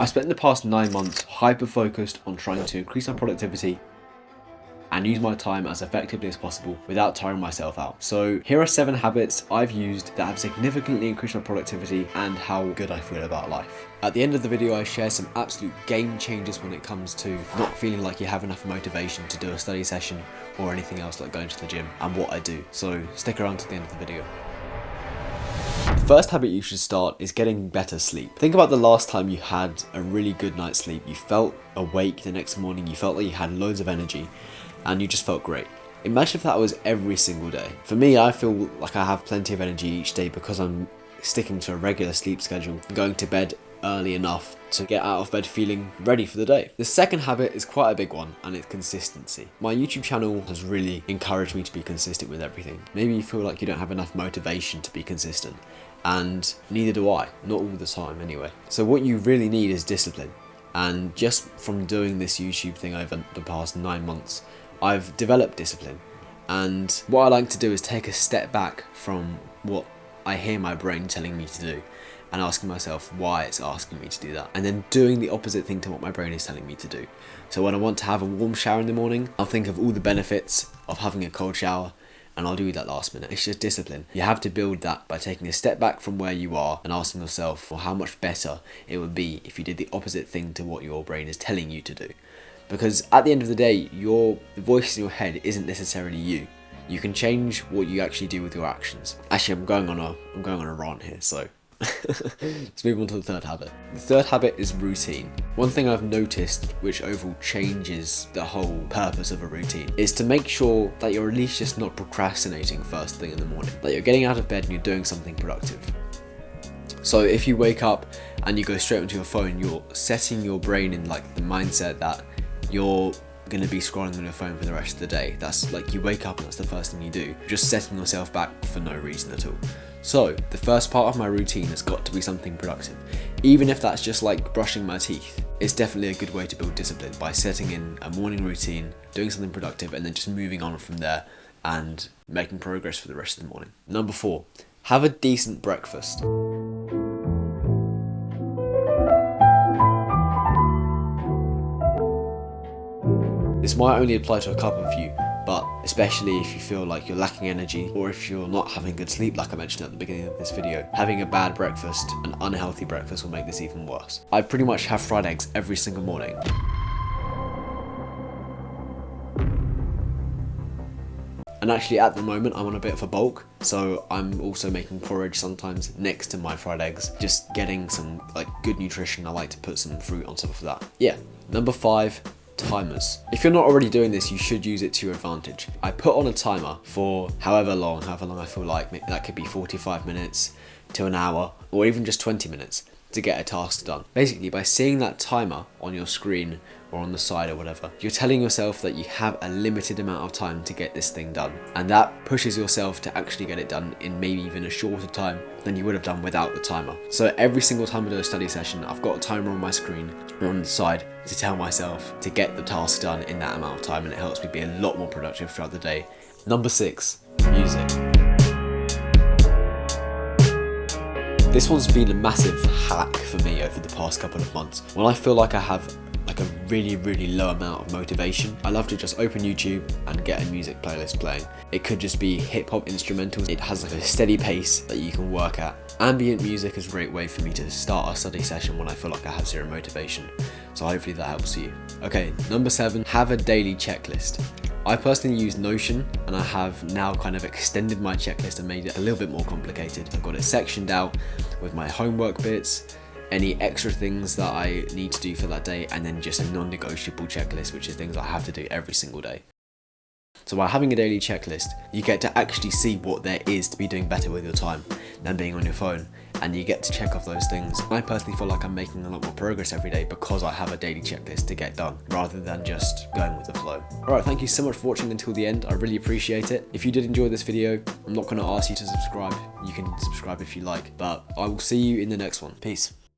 I spent the past 9 months hyper-focused on trying to increase my productivity and use my time as effectively as possible without tiring myself out. So here are 7 habits I've used that have significantly increased my productivity and how good I feel about life. At the end of the video, I share some absolute game changers when it comes to not feeling like you have enough motivation to do a study session or anything else like going to the gym, and what I do. So stick around to the end of the video. The first habit you should start is getting better sleep. Think about the last time you had a really good night's sleep. You felt awake the next morning, you felt like you had loads of energy, and you just felt great. Imagine if that was every single day. For me, I feel like I have plenty of energy each day because I'm sticking to a regular sleep schedule, going to bed early enough to get out of bed feeling ready for the day. The second habit is quite a big one, and it's consistency. My YouTube channel has really encouraged me to be consistent with everything. Maybe you feel like you don't have enough motivation to be consistent, and neither do I, not all the time anyway. So what you really need is discipline. And just from doing this YouTube thing over the past 9 months, I've developed discipline. And what I like to do is take a step back from what I hear my brain telling me to do and asking myself why it's asking me to do that, and then doing the opposite thing to what my brain is telling me to do. So when I want to have a warm shower in the morning, I'll think of all the benefits of having a cold shower, and I'll do that last minute. It's just discipline. You have to build that by taking a step back from where you are and asking yourself, well, how much better it would be if you did the opposite thing to what your brain is telling you to do. Because at the end of the day, the voice in your head isn't necessarily you. You can change what you actually do with your actions. Actually, I'm going on a rant here, so let's move on to the third habit. The third habit is routine. One thing I've noticed, which overall changes the whole purpose of a routine, is to make sure that you're at least just not procrastinating first thing in the morning. That you're getting out of bed and you're doing something productive. So if you wake up and you go straight onto your phone, you're setting your brain in like the mindset that you're going to be scrolling on your phone for the rest of the day. That's like, you wake up and that's the first thing you do. You're just setting yourself back for no reason at all. So the first part of my routine has got to be something productive. Even if that's just like brushing my teeth, it's definitely a good way to build discipline by setting in a morning routine, doing something productive, and then just moving on from there and making progress for the rest of the morning. Number 4, have a decent breakfast. This might only apply to a couple of you, but especially if you feel like you're lacking energy, or if you're not having good sleep like I mentioned at the beginning of this video, having a bad breakfast, an unhealthy breakfast, will make this even worse. I pretty much have fried eggs every single morning. And actually at the moment I'm on a bit of a bulk, so I'm also making porridge sometimes next to my fried eggs, just getting some like good nutrition. I like to put some fruit on top of that. Yeah. Number 5, timers. If you're not already doing this, you should use it to your advantage. I put on a timer for however long I feel like. That could be 45 minutes to an hour, or even just 20 minutes to get a task done. Basically, by seeing that timer on your screen or on the side or whatever, you're telling yourself that you have a limited amount of time to get this thing done, and that pushes yourself to actually get it done in maybe even a shorter time than you would have done without the timer. So every single time I do a study session, I've got a timer on my screen or on the side to tell myself to get the task done in that amount of time, and it helps me be a lot more productive throughout the day. Number 6, music. This one's been a massive hack for me over the past couple of months. When I feel like I have like a really low amount of motivation, I love to just open YouTube and get a music playlist playing. It could just be hip hop instrumentals. It has like a steady pace that you can work at. Ambient music is a great way for me to start a study session when I feel like I have zero motivation. So hopefully that helps you. Okay, number 7, have a daily checklist. I personally use Notion, and I have now kind of extended my checklist and made it a little bit more complicated. I've got it sectioned out with my homework bits, any extra things that I need to do for that day, and then just a non-negotiable checklist, which is things I have to do every single day. So by having a daily checklist, you get to actually see what there is to be doing better with your time than being on your phone, and you get to check off those things. I personally feel like I'm making a lot more progress every day because I have a daily checklist to get done, rather than just going with the flow. Alright, thank you so much for watching until the end. I really appreciate it. If you did enjoy this video, I'm not going to ask you to subscribe. You can subscribe if you like, but I will see you in the next one. Peace.